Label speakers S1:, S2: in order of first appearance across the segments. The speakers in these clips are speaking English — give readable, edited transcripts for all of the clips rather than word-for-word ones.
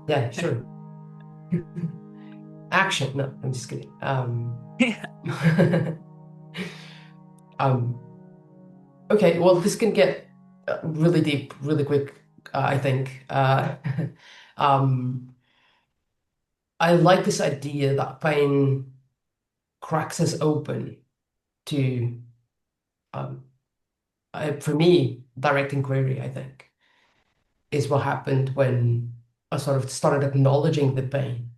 S1: Yeah, sure. Action. No, I'm just kidding.
S2: Yeah.
S1: Um, okay, well, this can get really deep really quick, I think. Um, I like this idea that pain cracks us open to, um, for me, direct inquiry, I think, is what happened when I sort of started acknowledging the pain.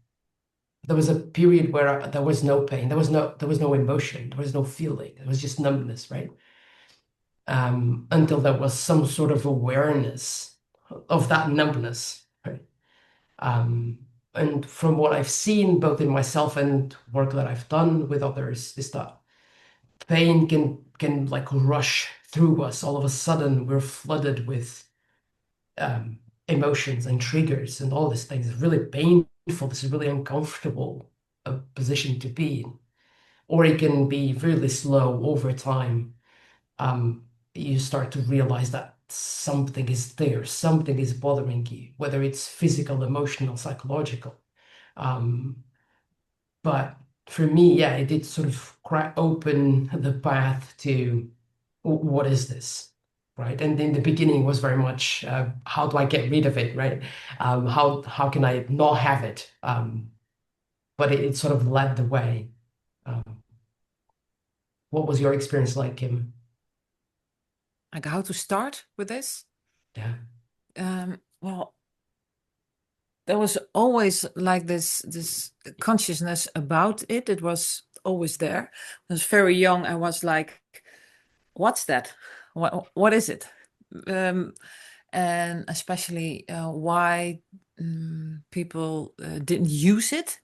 S1: There was a period where there was no pain, there was no emotion, there was no feeling, there was just numbness, right? Until there was some sort of awareness of that numbness, right? Um, and from what I've seen, both in myself and work that I've done with others, is that pain can like rush through us. All of a sudden, we're flooded with emotions and triggers and all these things. It's really painful. This is really uncomfortable position to be in. Or it can be really slow over time. Um, you start to realize that something is there, something is bothering you, whether it's physical, emotional, psychological. Um, but for me, yeah, it did sort of crack open the path to what is this, right? And in the beginning was very much how do I get rid of it, right? How can I not have it? But it sort of led the way. Um, what was your experience like, Kim?
S2: Like how to start with this?
S1: Yeah.
S2: Well, there was always like this consciousness about it. It was always there. I was very young. I was like, "What's that? What is it?" Um, and especially why people didn't use it.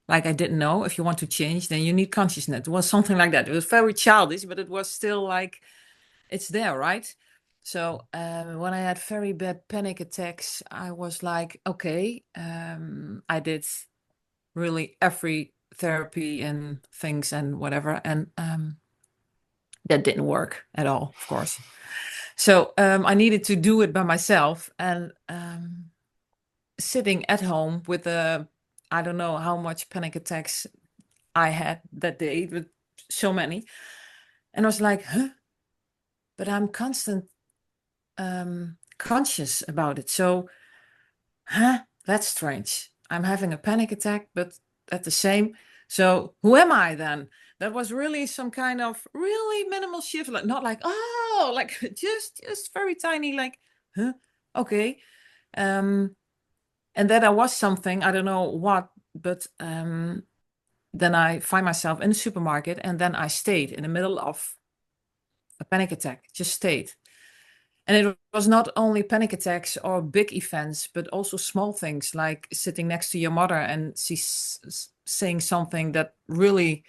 S2: Like I didn't know if you want to change, then you need consciousness. It was something like that. It was very childish, but it was still like it's there, right? So when I had very bad panic attacks, I was like, okay, I did really every therapy and things and whatever, and that didn't work at all, of course. So I needed to do it by myself, and sitting at home with I don't know how much panic attacks I had that day, but so many, and I was like, huh? But I'm constant conscious about it. So, huh? That's strange. I'm having a panic attack, but at the same. So, who am I then? That was really some kind of really minimal shift, like not like oh, like just very tiny, like huh? Okay. Um, and then I was something I don't know what, but then I find myself in the supermarket, and then I stayed in the middle of a panic attack. Just stayed. And it was not only panic attacks or big events, but also small things like sitting next to your mother and she's saying something that really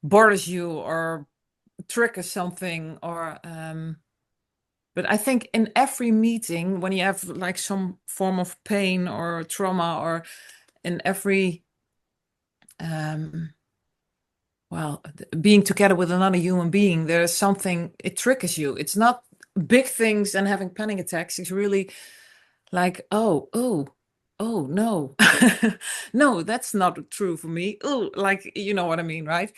S2: bothers you or triggers something. Or, but I think in every meeting, when you have like some form of pain or trauma, or in every, um, well, being together with another human being, there's something, it triggers you. It's not big things and having panic attacks. It's really like, oh, no, no, that's not true for me. Oh, like, you know what I mean, right?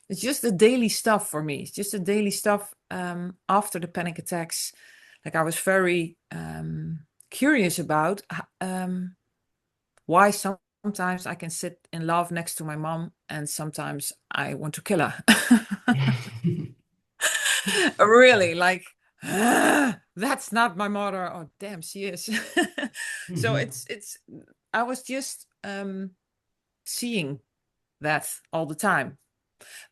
S2: It's just the daily stuff for me. It's just the daily stuff after the panic attacks. Like I was very curious about why sometimes I can sit in love next to my mom and sometimes I want to kill her. Really, like, that's not my mother. Oh, damn, she is. So
S1: Mhm.
S2: I was just seeing that all the time.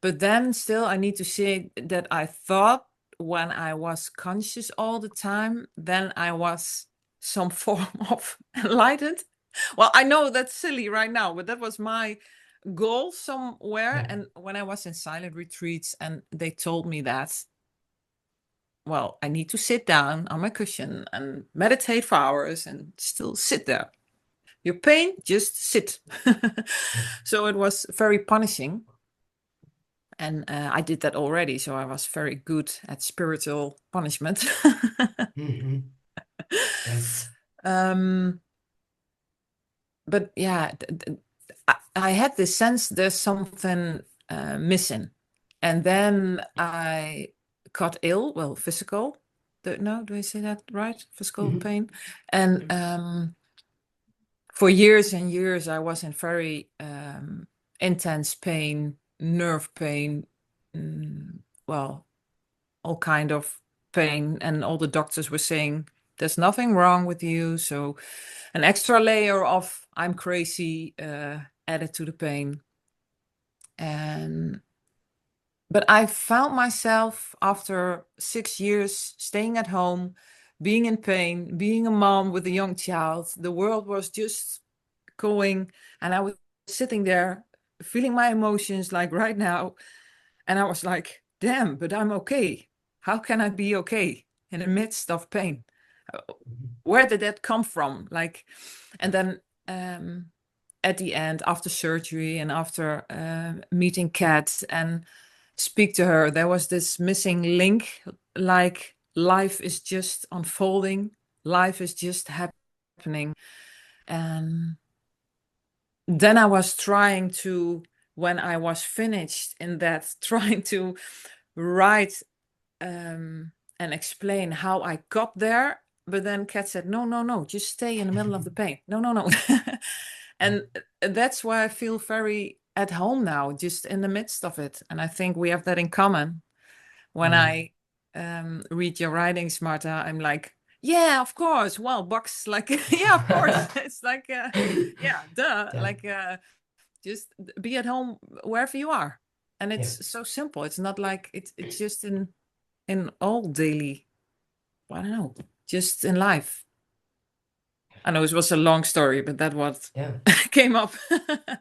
S2: But then still, I need to say that I thought when I was conscious all the time, then I was some form of enlightened. Well, I know that's silly right now, but that was my goal somewhere.
S1: Yeah.
S2: And when I was in silent retreats and they told me that, well, I need to sit down on my cushion and meditate for hours and still sit there. Your pain, just sit. So it was very punishing. And I did that already. So I was very good at spiritual punishment.
S1: Mhm. Yeah.
S2: um, but yeah, I had this sense there's something missing. And then I got ill, well, physical. No, do I say that right? Physical
S1: Mhm.
S2: pain. And for years and years, I was in very intense pain, nerve pain, well, all kind of pain. And all the doctors were saying, there's nothing wrong with you. So an extra layer of I'm crazy added to the pain. And but I found myself after 6 years staying at home, being in pain, being a mom with a young child. The world was just going, and I was sitting there feeling my emotions like right now. And I was like, damn, but I'm okay. How can I be okay in the midst of pain? Where did that come from? Like, and then at the end, after surgery and after meeting Kat and speak to her, there was this missing link, like life is just unfolding, life is just happening. And then I was trying to, when I was finished in that, trying to write and explain how I got there. But then Kat said, no, no, no, just stay in the middle of the pain. No, no, no. And that's why I feel very at home now, just in the midst of it. And I think we have that in common. When
S1: Mm.
S2: I read your writings, Marta, I'm like, yeah, of course. Well, box, like, yeah, of course. It's like, yeah, duh.
S1: Yeah,
S2: Like, just be at home wherever you are. And
S1: yeah.
S2: it's so simple. It's not like it's just in all daily, I don't know, just in life. I know it was a long story, but that what
S1: Yeah.
S2: came up.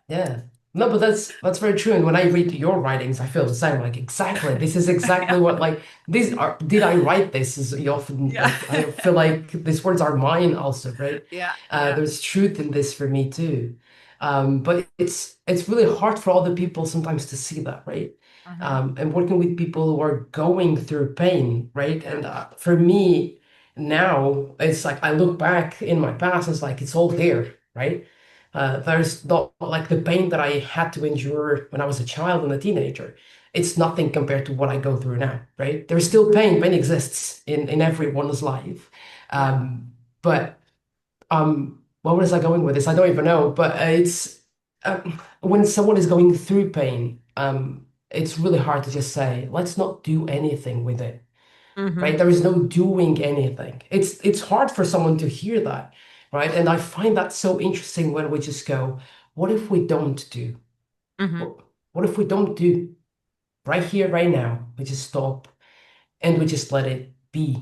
S1: Yeah. No, but that's very true. And when I read your writings, I feel the same. Like exactly, this is exactly
S2: Yeah.
S1: what like these are. Did I write this? Is you often
S2: Yeah.
S1: like I feel like these words are mine also, right?
S2: Yeah. Yeah.
S1: There's truth in this for me too. But it's really hard for other people sometimes to see that, right?
S2: Mm-hmm.
S1: And working with people who are going through pain, right?
S2: Yeah.
S1: And for me now, it's like I look back in my past, it's like it's all there, right? There's not like the pain that I had to endure when I was a child and a teenager. It's nothing compared to what I go through now, right? There's still pain. Pain exists in everyone's life.
S2: Yeah.
S1: But what was I going with this? I don't even know. But it's when someone is going through pain, it's really hard to just say, let's not do anything with it,
S2: Mm-hmm.
S1: right? There is no doing anything. It's hard for someone to hear that, right? And I find that so interesting when we just go, what if we don't do?
S2: Mm-hmm.
S1: What, what if we don't do right here, right now? We just stop and we just let it be,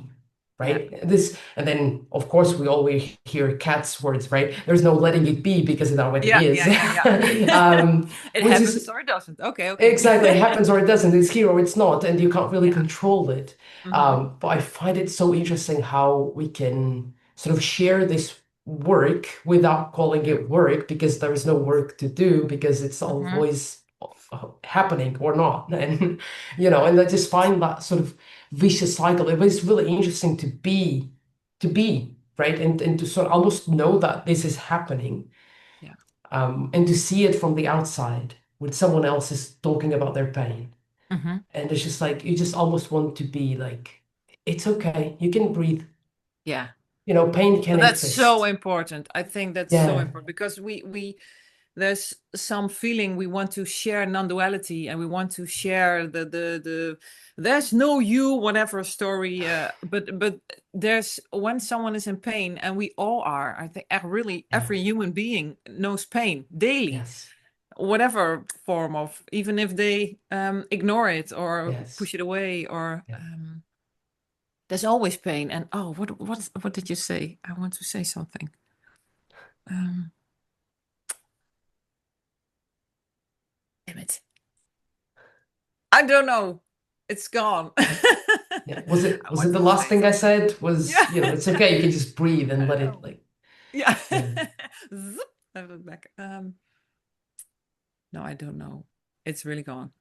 S2: Yeah.
S1: right? This, and then of course we always hear Kat's words, right? There's no letting it be because it already
S2: Yeah.
S1: is.
S2: Yeah. Yeah. Yeah. It
S1: Which
S2: happens
S1: is
S2: or it doesn't. Okay. Okay.
S1: exactly, it happens or it doesn't. It's here or it's not, and you can't really
S2: Yeah.
S1: control it.
S2: Mm-hmm.
S1: But I find it so interesting how we can sort of share this work without calling
S2: Yeah.
S1: it work because there is no work to do because it's
S2: Mm-hmm.
S1: always happening or not. And and I just find that sort of vicious cycle. It was really interesting to be, right? And to sort of almost know that this is happening,
S2: Yeah.
S1: and to see it from the outside when someone else is talking about their pain.
S2: Mm-hmm.
S1: And it's just like you just almost want to be like, it's okay, you can breathe.
S2: Yeah.
S1: Pain can
S2: But that's so
S1: exist.
S2: important. I think that's so
S1: Yeah,
S2: important because we there's some feeling we want to share non-duality and we want to share the there's no you whatever story but there's when someone is in pain and we all are. I think really
S1: yeah,
S2: every human being knows pain daily,
S1: yes,
S2: whatever form of, even if they ignore it or
S1: yes.
S2: push it away or
S1: Yeah,
S2: there's always pain. And oh, what did you say? I want to say something. um Damn it, I don't know. It's gone.
S1: yeah. Was it
S2: I
S1: was it
S2: want
S1: the
S2: to
S1: last
S2: say
S1: thing I
S2: something.
S1: said
S2: Yeah.
S1: was, it's okay, you can just breathe and
S2: I
S1: let it
S2: know.
S1: like,
S2: Yeah.
S1: yeah,
S2: Zoop, I have it back. No, I don't know. It's really gone.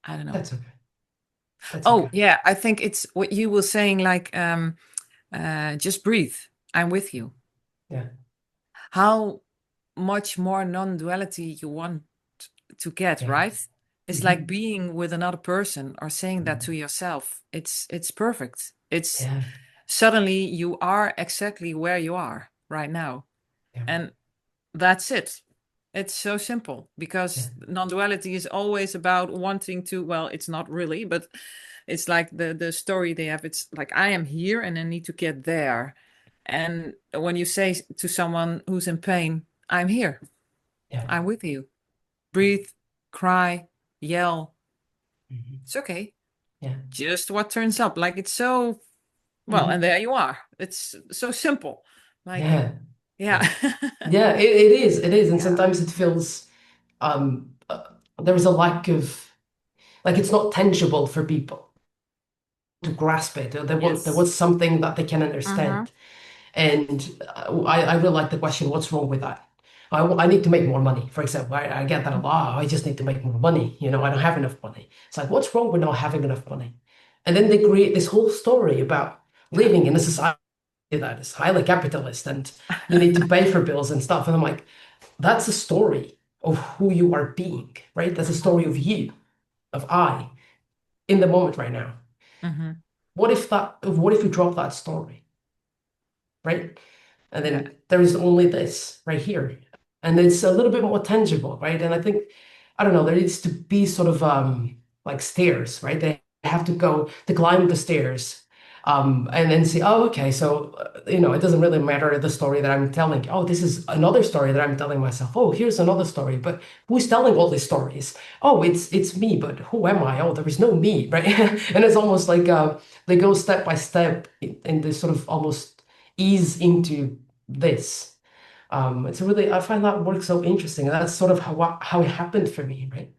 S2: I don't know.
S1: that's okay, that's
S2: Oh,
S1: okay.
S2: yeah. I think it's what you were saying, like just breathe. I'm with you.
S1: Yeah,
S2: how much more non-duality you want to get,
S1: Yeah.
S2: right? It's like
S1: Hmm.
S2: being with another person or saying that to yourself. It's perfect. It's
S1: Yeah.
S2: suddenly you are exactly where you are right now.
S1: Yeah.
S2: And that's it. It's so simple
S1: Yeah.
S2: because non-duality is always about wanting to, well, it's not really, but it's like the story they have. It's like I am here and I need to get there. And when you say to someone who's in pain, I'm here,
S1: Yeah.
S2: I'm with you. Breathe, cry, yell.
S1: Hmm.
S2: It's okay.
S1: Yeah.
S2: Just what turns up. Like it's so well, and
S1: Hmm.
S2: there you are. It's so simple. Like,
S1: Yeah.
S2: yeah.
S1: Yeah. Yeah. It is. It is. And
S2: Yeah.
S1: sometimes it feels um uh, there is a lack of, like, it's not tangible for people to grasp it. They
S2: Yes.
S1: want something that they can
S2: Mm-hmm.
S1: understand. And I really like the question, what's wrong with that? I need to make more money, for example. I get that a lot. I just need to make more money. I don't have enough money. It's like, what's wrong with not having enough money? And then they create this whole story about
S2: Yeah.
S1: living in a society that is highly capitalist and you need to pay for bills and stuff. And I'm like, that's a story of who you are being, right? That's a
S2: Mm-hmm.
S1: story of you, of I, in the moment right now.
S2: Mm-hmm.
S1: What if we drop that story, right? And
S2: Yeah.
S1: then there is only this right here. And it's a little bit more tangible, right? And I think, I don't know, there needs to be sort of like stairs, right? They have to go to climb the stairs, and then see, oh, okay, so it doesn't really matter the story that I'm telling. Oh, this is another story that I'm telling myself. Oh, here's another story, but who's telling all these stories? Oh, it's me, but who am I? Oh, there is no me, right? And it's almost like they go step by step in this sort of almost ease into this. It's really, I find that work so interesting. And that's sort of how it happened for me, right?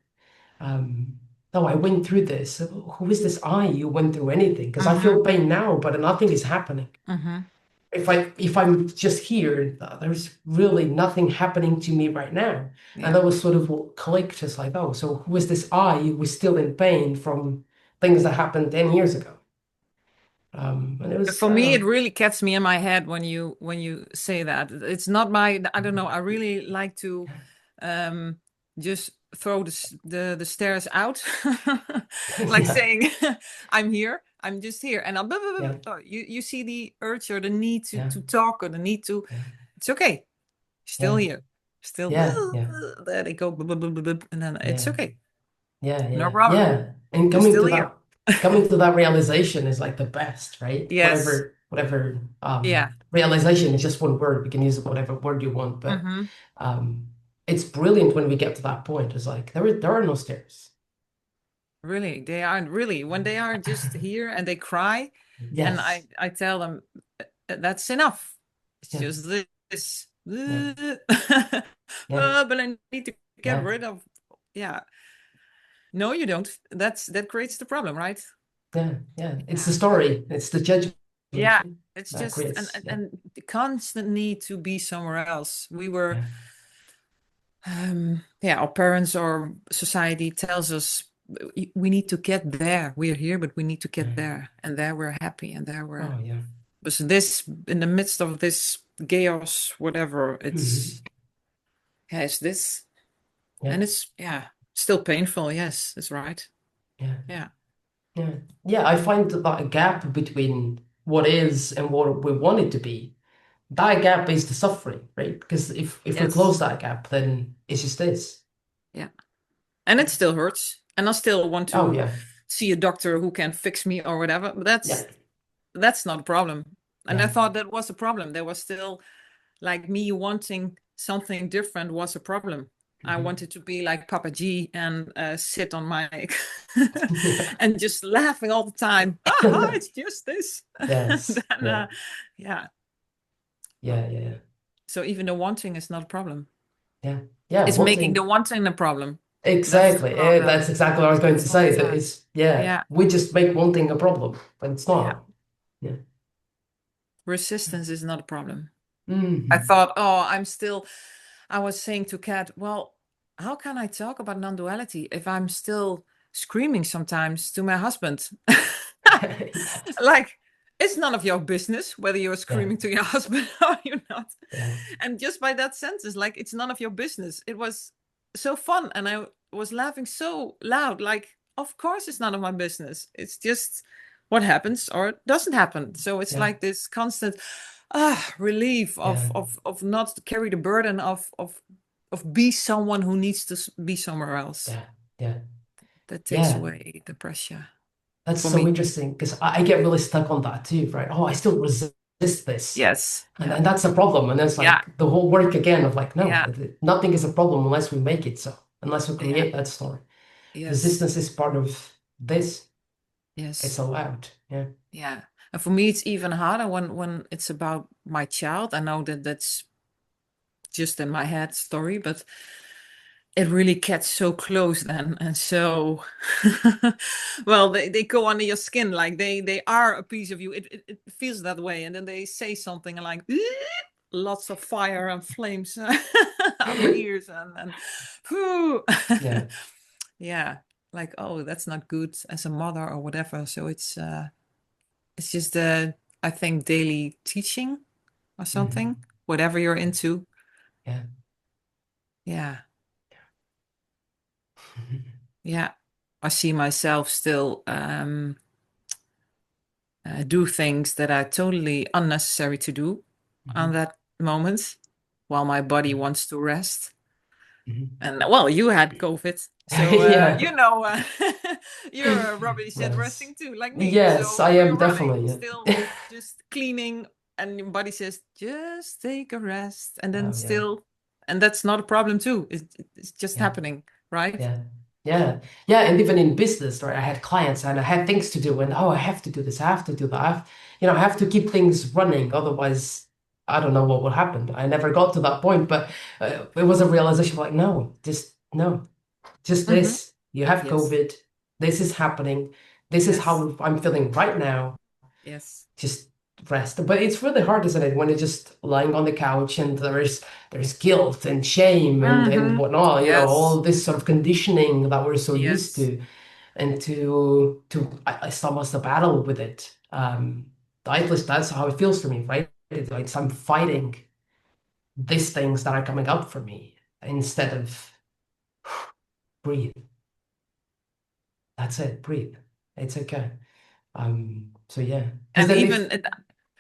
S1: Oh, I went through this. Who is this I who went through anything? Because I
S2: Mm-hmm.
S1: feel pain now, but nothing is happening.
S2: Mm-hmm.
S1: If I'm just here, there's really nothing happening to me right now. And
S2: Yeah.
S1: that was sort of what clicked. Just like, oh, so who is this I who was still in pain from things that happened 10 years ago? And it was,
S2: For me, it really gets me in my head when you say that. It's not my, I don't know. I really like to um just throw the stairs out, like
S1: yeah,
S2: saying, "I'm here. I'm just here," and I'll,
S1: yeah,
S2: oh, you see the urge or the need
S1: yeah,
S2: to talk or the need to.
S1: yeah,
S2: It's okay. Still
S1: yeah,
S2: here. Still
S1: yeah, yeah,
S2: there they go, and then it's
S1: yeah.
S2: okay.
S1: Yeah,
S2: No
S1: yeah,
S2: problem.
S1: yeah. And
S2: You're still here.
S1: coming to that realization is like the best, right?
S2: Yes.
S1: Whatever
S2: Yeah.
S1: realization is just one word. We can use whatever word you want, but
S2: Mm-hmm.
S1: um it's brilliant when we get to that point. It's like there are no stairs.
S2: Really, they aren't really. When they are just here and they cry, and
S1: Yes.
S2: I tell them that's enough. It's
S1: Yeah,
S2: just this.
S1: yeah, yeah,
S2: But I need to get
S1: yeah,
S2: rid of. Yeah. No, you don't. That creates the problem, right?
S1: yeah, yeah. It's the
S2: Yeah.
S1: story. It's the judgment,
S2: Yeah.
S1: right?
S2: It's
S1: That
S2: just
S1: creates, yeah,
S2: and the constant need to be somewhere else. We were
S1: yeah,
S2: yeah, our parents or society tells us we need to get there. We're here, but we need to get
S1: yeah.
S2: there. And there we're happy. And there we're,
S1: Oh yeah.
S2: but this, in the midst of this chaos, whatever,
S1: Mhm.
S2: yeah, it's this.
S1: Yeah,
S2: And it's, yeah, still painful. Yes, that's right.
S1: yeah.
S2: Yeah.
S1: Yeah, yeah, I find that gap between what is and what we want it to be, that gap is the suffering, right? Because if we
S2: Yes.
S1: close that gap, then it's just this.
S2: Yeah. And it still hurts. And I still want
S1: Oh
S2: to
S1: yeah,
S2: see a doctor who can fix me or whatever. But
S1: yeah,
S2: that's not a problem. And I
S1: yeah,
S2: thought that was a problem. There was still like me wanting something different was a problem. I
S1: mhm.
S2: wanted to be like Papa G and sit on my
S1: Yeah,
S2: and just laughing all the time. Ah, it's just this.
S1: yes,
S2: Then,
S1: yeah,
S2: yeah.
S1: yeah, yeah, yeah,
S2: So even the wanting is not a problem.
S1: yeah, yeah.
S2: It's
S1: One
S2: making the
S1: thing,
S2: wanting a problem. That's the
S1: exactly.
S2: problem.
S1: That's exactly what I was going to
S2: That's what
S1: say.
S2: it
S1: That
S2: says.
S1: it's yeah,
S2: Yeah.
S1: we just make one thing a problem, but it's
S2: Yeah.
S1: not. Yeah.
S2: Resistance is not a problem. I
S1: Hmm.
S2: thought, oh, I was saying to Kat, well, how can I talk about non-duality if I'm still screaming sometimes to my husband?
S1: Yes.
S2: Like, it's none of your business whether you're
S1: Yeah,
S2: screaming to your husband or you're not.
S1: yeah,
S2: And just by that sentence, like, it's none of your business. It was so fun. And I was laughing so loud. Like, of course, it's none of my business. It's just what happens or doesn't happen. So it's
S1: yeah,
S2: like this constant relief
S1: yeah,
S2: of not to carry the burden of be someone who needs to be somewhere else.
S1: yeah, yeah,
S2: That takes
S1: yeah.
S2: away the pressure
S1: That's
S2: for
S1: so
S2: me.
S1: interesting because I get really stuck on that too, right? Oh, I still resist this.
S2: Yes. Yeah.
S1: And that's a problem. And it's
S2: Yeah.
S1: like the whole work again of like, no,
S2: Yeah.
S1: nothing is a problem unless we make it so, unless we
S2: Yeah.
S1: create that story.
S2: Yes.
S1: Resistance is part of this. It's
S2: Yes.
S1: allowed. Yeah.
S2: Yeah. And for me, it's even harder when it's about my child. I know that that's just in my head story, but it really gets so close then. And so, well, they go under your skin. Like they are a piece of you. It feels that way. And then they say something like, lots of fire and flames on the ears and whew.
S1: Yeah.
S2: Yeah. Like, oh, that's not good as a mother or whatever. So it's just I think daily teaching or
S1: Mhm.
S2: something, whatever you're into.
S1: Yeah.
S2: Yeah. Yeah. I see myself still do things that are totally unnecessary to do on
S1: Mhm.
S2: that moment while my body wants to rest.
S1: Mhm.
S2: And well, you had COVID. So,
S1: Yeah.
S2: you're Robbie said
S1: Yes.
S2: resting too, like me.
S1: Yes,
S2: So
S1: I
S2: we're
S1: am
S2: running,
S1: definitely.
S2: still
S1: Yeah.
S2: just cleaning, and your body says, just take a rest. And then
S1: Oh, yeah.
S2: still, and that's not a problem too. It's just
S1: Yeah.
S2: happening, right?
S1: Yeah. Yeah. Yeah. And even in business, right? I had clients and I had things to do and oh, I have to do this. I have to do that. I have to keep things running. Otherwise, I don't know what will happen. I never got to that point, but it was a realization like, no, just no, just
S2: Mm-hmm.
S1: this. You have
S2: Yes.
S1: COVID. This is happening. This is
S2: Yes.
S1: how I'm feeling right now.
S2: Yes.
S1: Just rest. But it's really hard, isn't it, when you're just lying on the couch and there's guilt and shame and
S2: Mm-hmm.
S1: whatnot,
S2: Yes.
S1: all this sort of conditioning that we're so used
S2: Yes.
S1: to. And it's almost a battle with it. At least that's how it feels for me, right? It's like I'm fighting these things that are coming up for me instead of breathe. That's it, breathe. It's okay. So yeah. Because
S2: And
S1: then if
S2: even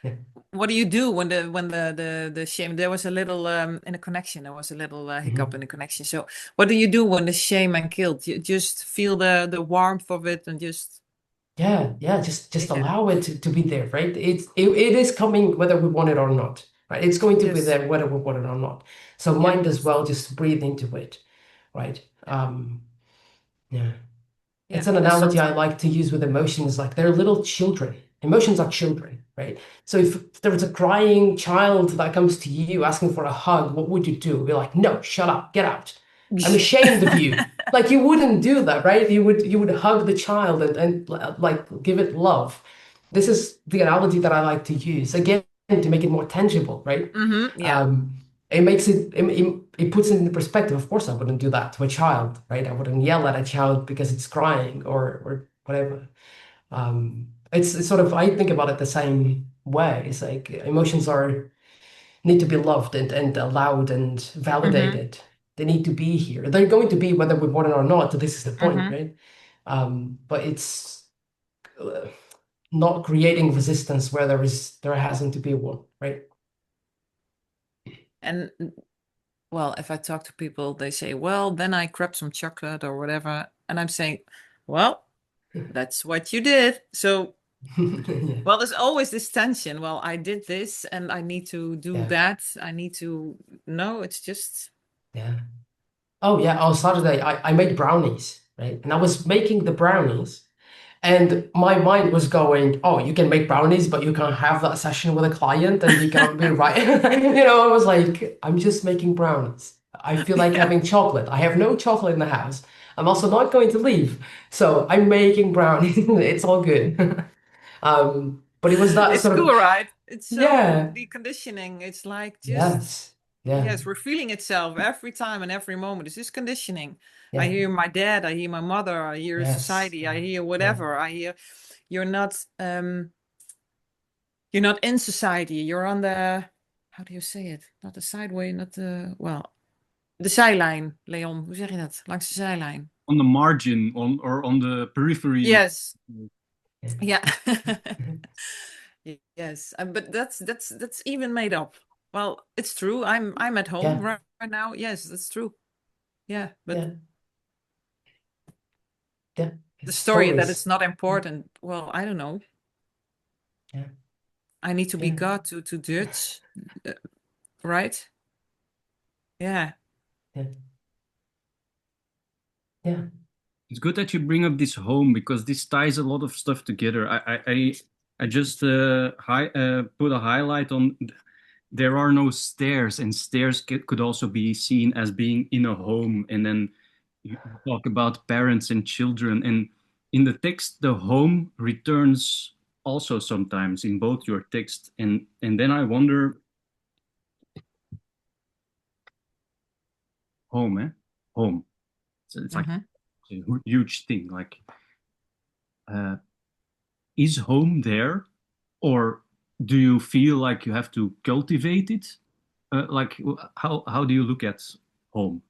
S1: yeah.
S2: what do you do when the shame, there was a little in the connection, there was a little hiccup in
S1: Mhm.
S2: the connection. So what do you do when the shame and guilt, you just feel the warmth of it and just
S1: Yeah, yeah, just
S2: take it?
S1: allow it to be there, right? It is coming whether we want it or not, right? It's going to be
S2: Yes.
S1: there whether we want it or not. So
S2: Yeah.
S1: might as well just breathe into it, right?
S2: Yeah.
S1: Yeah.
S2: Yeah.
S1: It's an
S2: And
S1: analogy I
S2: sometimes.
S1: like to use with emotions, like they're little children. Emotions are children, right? So if there was a crying child that comes to you asking for a hug, what would you do? Be like, no, shut up, get out. I'm ashamed of you. Like you wouldn't do that, right? You would hug the child and like give it love. This is the analogy that I like to use again to make it more tangible, right?
S2: Mm-hmm. Yeah.
S1: Um, it makes it puts it into perspective. Of course, I wouldn't do that to a child, right? I wouldn't yell at a child because it's crying or whatever. It's sort of I think about it the same way. It's like emotions are need to be loved and allowed and
S2: Mm-hmm.
S1: validated. They need to be here. They're going to be whether we want it or not. So this is the point,
S2: Mm-hmm.
S1: right? But it's uh, not creating resistance where there hasn't to be one, right?
S2: And well, if I talk to people, they say, well, then I grab some chocolate or whatever. And I'm saying, well, that's what you did. So,
S1: Yeah,
S2: well, there's always this tension. Well, I did this and I need to do
S1: yeah,
S2: that. I need to, no, it's just,
S1: yeah. Oh yeah, on Saturday I made brownies, right? And I was making the brownies, and my mind was going, "Oh, you can make brownies, but you can't have that session with a client, and you cannot be right." I was like, "I'm just making brownies. I feel like
S2: yeah,
S1: having chocolate. I have no chocolate in the house. I'm also not going to leave, so I'm making brownies. It's all good." But it was that
S2: it's
S1: sort
S2: cool,
S1: of,
S2: right? It's so
S1: yeah,
S2: deconditioning. It's like just,
S1: yes, yeah,
S2: yes, revealing itself every time and every moment. It's just conditioning. I
S1: yeah,
S2: hear my dad, I hear my mother, I hear
S1: yes,
S2: society, I hear
S1: yeah,
S2: whatever. I hear you're not, You're not in society. You're on the, how do you say it? Not the sideway, not the, well, de zijlijn, Leon. Hoe zeg je dat? Langs de zijlijn.
S3: On the margin, or on the periphery.
S2: Yes. Yeah. Yes. But that's even made up. Well, it's true. I'm at home
S1: Yeah.
S2: right now. Yes, that's true. Yeah, but
S1: Yeah. Yeah.
S2: the
S1: It's
S2: story that
S1: stories.
S2: it's not important. Well, I don't know.
S1: Yeah.
S2: I need to be
S1: Yeah.
S2: God to judge, right? Yeah.
S1: Yeah. Yeah.
S3: It's good that you bring up this home because this ties a lot of stuff together. I just put a highlight on there are no stairs, and stairs could also be seen as being in a home. And then you talk about parents and children, and in the text, the home returns also sometimes in both your text. And then I wonder, home, eh? Home. It's like
S2: Mhm.
S3: a huge thing. Like, uh, is home there, or do you feel like you have to cultivate it? Like, how do you look at home?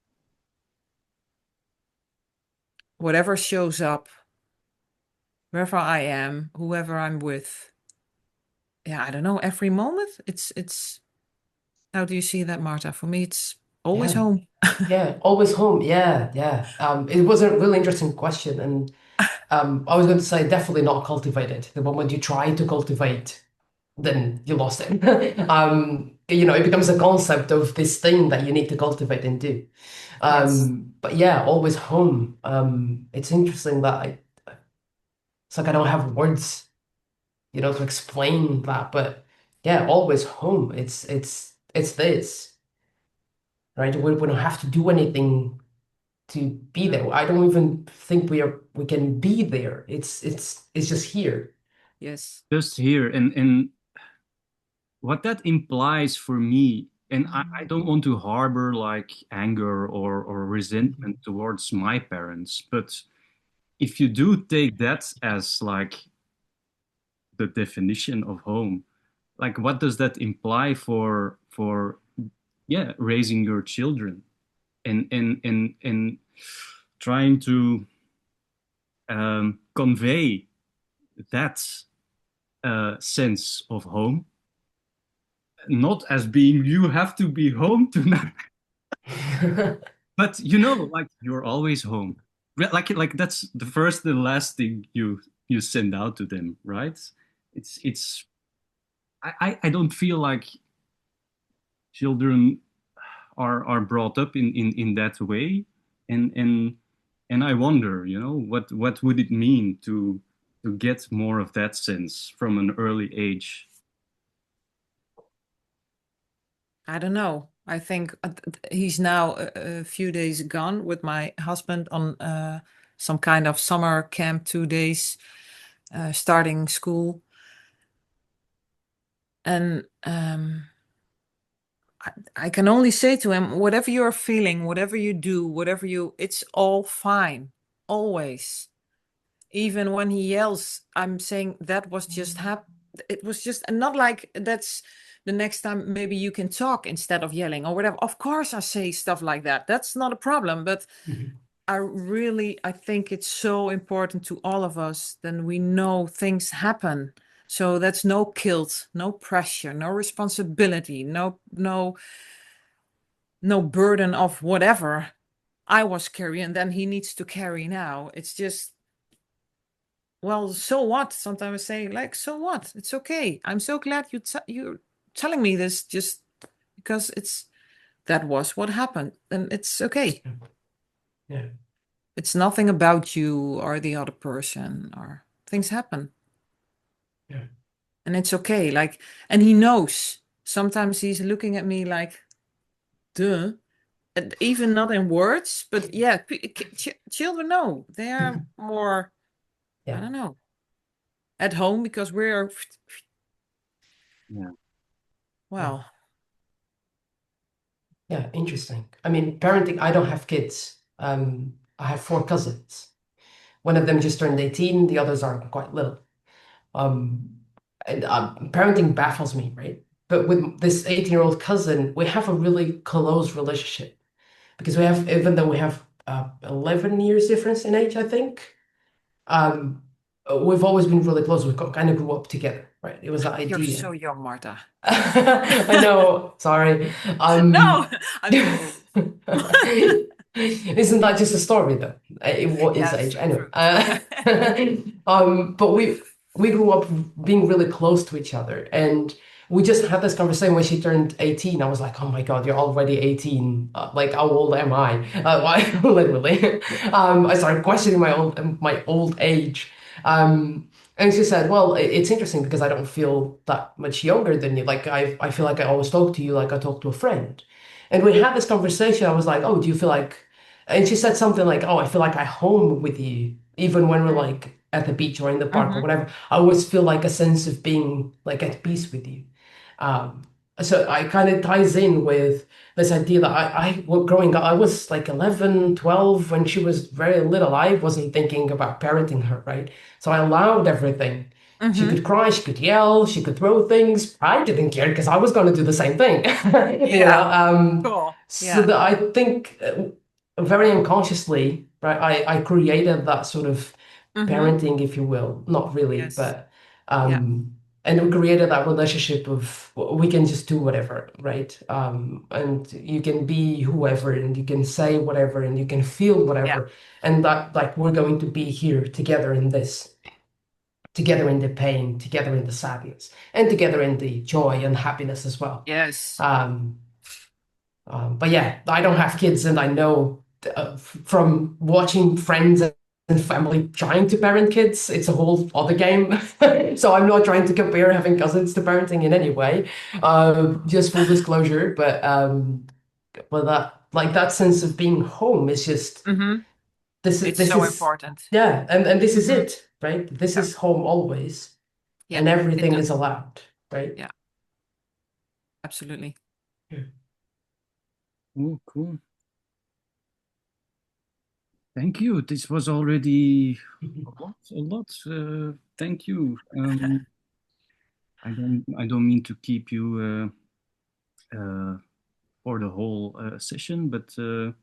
S2: Whatever shows up, wherever I am, whoever I'm with. Yeah, I don't know. Every moment, it's. How do you see that, Marta? For me, it's always
S1: Yeah.
S2: home.
S1: Yeah. Always home. Yeah. Yeah. It was a really interesting question. And I was going to say definitely not cultivated. The moment you try to cultivate, then you lost it. It becomes a concept of this thing that you need to cultivate and do.
S2: Yes.
S1: But yeah, always home. It's interesting that it's like I don't have words, to explain that. But yeah, always home. It's this, right? We don't have to do anything to be there.
S2: No.
S1: I don't even think we can be there. It's just here.
S2: Yes.
S3: Just here, and what that implies for me, and I don't want to harbor like anger or resentment towards my parents, but if you do take that as like the definition of home, like what does that imply for yeah, raising your children and trying to convey that sense of home, not as being you have to be home tonight, but like you're always home. Like that's the first and last thing you send out to them, right? It's I don't feel like children are brought up in that way, and I wonder, what would it mean to get more of that sense from an early age?
S2: I don't know. I think he's now a few days gone with my husband on some kind of summer camp, 2 days, starting school. And I can only say to him, whatever you're feeling, whatever you do, it's all fine, always. Even when he yells, I'm saying that was just it was just, and not like that's the next time maybe you can talk instead of yelling or whatever. Of course, I say stuff like that. That's not a problem. But
S1: Mhm.
S2: I think it's so important to all of us. Then we know things happen. So that's no guilt, no pressure, no responsibility, no burden of whatever I was carrying, then he needs to carry now. It's just, well, so what? Sometimes I say, like, so what? It's okay. I'm so glad you're telling me this just because that was what happened, and it's okay.
S1: Yeah.
S2: It's nothing about you or the other person, or things happen,
S1: Yeah.
S2: and it's okay. Like, and he knows. Sometimes he's looking at me like, duh. And even not in words, but yeah, children know. They are more, I
S1: Yeah.
S2: don't know, at home because we're,
S3: Yeah.
S1: Yeah.
S2: well,
S1: Yeah. Interesting. I mean, parenting, I don't have kids. I have four cousins. One of them just turned 18, the others are quite little. Um, and parenting baffles me, right? But with this 18-year-old cousin, we have a really close relationship because we have, even though we have 11 years difference in age, I think, um, we've always been really close. We kind of grew up together, right? It was the
S2: You're
S1: idea.
S2: so young, Marta.
S1: I know, sorry.
S2: No, I'm too old.
S1: Isn't that just a story though? What is
S2: Yeah, it's
S1: age?
S2: so
S1: Anyway,
S2: true.
S1: but we grew up being really close to each other, and we just had this conversation when she turned 18. I was like, "Oh my God, you're already 18. Like, how old am I?" Why, literally. I started questioning my old age. And she said, "Well, it's interesting because I don't feel that much younger than you. Like I feel like I always talk to you like I talk to a friend." And we had this conversation. I was like, "Oh, do you feel like?" And she said something like, "Oh, I feel like I home with you, even when we're like at the beach or in the park or
S2: Mm-hmm.
S1: whatever. I always feel like a sense of being like at peace with you." Um, so I kind of ties in with this idea that well, growing up, I was like 11, 12 when she was very little. I wasn't thinking about parenting her, right? So I allowed everything. She
S2: Mm-hmm.
S1: could cry, she could yell, she could throw things. I didn't care because I was going to do the same thing. You know,
S2: Yeah, cool.
S1: so
S2: Yeah.
S1: that I think very unconsciously, right, I created that sort of
S2: Mm-hmm.
S1: parenting, if you will. Not really,
S2: Yes.
S1: but
S2: Yeah.
S1: and we created that relationship of we can just do whatever, right? And you can be whoever, and you can say whatever, and you can feel
S2: Yeah.
S1: whatever, and that like we're going to be here together in this, together in the pain, together in the sadness, and together in the joy and happiness as well.
S2: Yes.
S1: Um, but yeah, I don't have kids, and I know from watching friends and family trying to parent kids, it's a whole other game. So I'm not trying to compare having cousins to parenting in any way. Just full disclosure, but that like that sense of being home is just
S2: Mm-hmm. It's
S1: this
S2: so
S1: is
S2: important.
S1: yeah, and this is
S2: Mm-hmm.
S1: it, right? This
S2: Yeah.
S1: is home always,
S2: Yeah.
S1: and
S2: It
S1: everything
S2: does.
S1: is allowed, right?
S2: Yeah. Absolutely.
S3: Oh, cool. Thank you. This was already a lot, a lot. Thank you. I don't mean to keep you for the whole session, but no,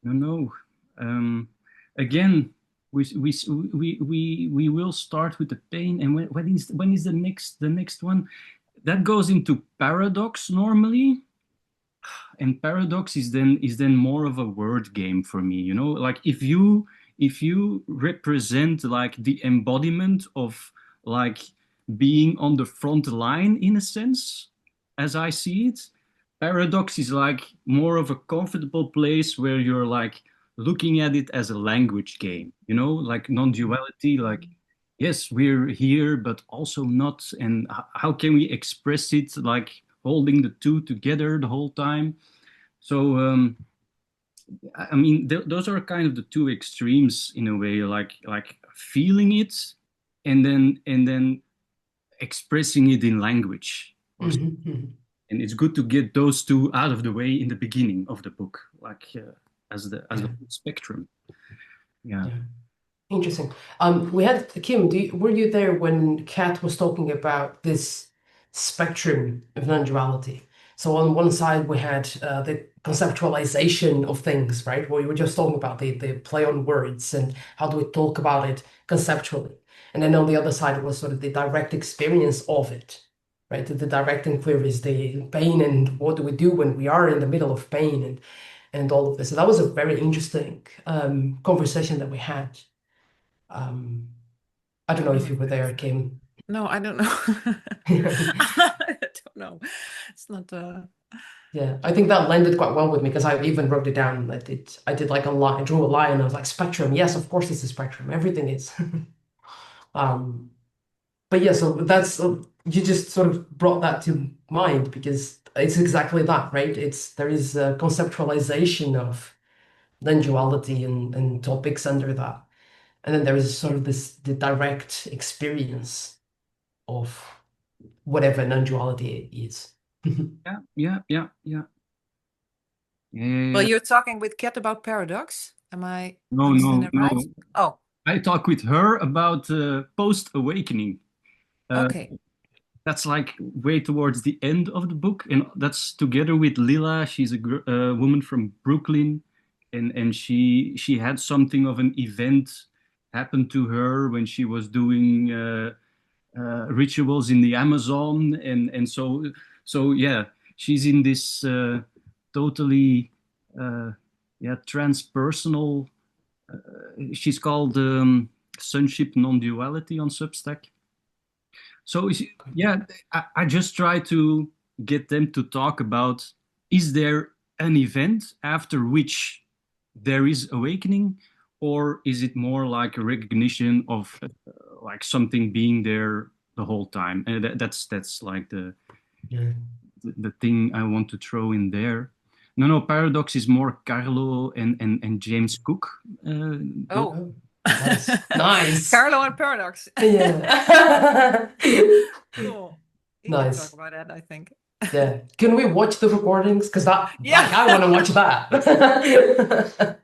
S3: no. Um, again, we will start with the pain, and when is the next one? That goes into paradox normally, and paradox is then more of a word game for me, you know, like if you represent like the embodiment of like being on the front line in a sense, as I see it, paradox is like more of a comfortable place where you're like looking at it as a language game, you know, like non-duality, like yes, we're here but also not, and how can we express it, like holding the two together the whole time. So I mean, those are kind of the two extremes in a way, like feeling it and then expressing it in language. And it's good to get those two out of the way in the beginning of the book, like as the
S1: Yeah,
S3: spectrum. Yeah.
S1: yeah. Interesting. We had Kim. Were you there when Kat was talking about this spectrum of non-duality? So on one side we had the conceptualization of things, right? Where we were just talking about the play on words and how do we talk about it conceptually. And then on the other side was sort of the direct experience of it, right? The direct inquiries, the pain, and what do we do when we are in the middle of pain and all of this. So that was a very interesting conversation that we had. Um, I don't know
S2: Oh
S1: if
S2: my
S1: you were there,
S2: goodness.
S1: Kim.
S2: No, I don't know. I don't know. It's not
S1: Yeah, I think that landed quite well with me because I even wrote it down. I did like a line, I drew a line. And I was like, spectrum. Yes, of course it's a spectrum. Everything is. Um, but yeah, so that's you just sort of brought that to mind because it's exactly that, right? There is a conceptualization of non-duality and topics under that, and then there is sort of the direct experience of whatever non-duality is.
S3: Yeah, yeah, yeah, yeah, yeah, yeah,
S2: Well,
S3: yeah.
S2: you're talking with Kat about paradox. Am I
S3: No,
S2: understanding
S3: no,
S2: it right?
S3: no.
S2: Oh,
S3: I talk with her about post awakening.
S2: Okay.
S3: That's like way towards the end of the book, and that's together with Lila. She's a woman from Brooklyn, and she had something of an event happen to her when she was doing rituals in the Amazon, and so yeah, she's in this totally yeah, transpersonal. She's called Sonship Non-Duality on Substack. So yeah, I just try to get them to talk about, is there an event after which there is awakening, or is it more like a recognition of like something being there the whole time? And that's like
S1: Yeah.
S3: the thing I want to throw in there. No, paradox is more Carlo and James Cook.
S2: Oh,
S1: Oh, nice. Nice.
S2: Carlo and Paradox.
S1: Yeah.
S2: Cool. You can
S1: Nice.
S2: talk about that, I think.
S1: Yeah. Can we watch the recordings? Because that,
S2: Yeah.
S1: like, I want to watch that.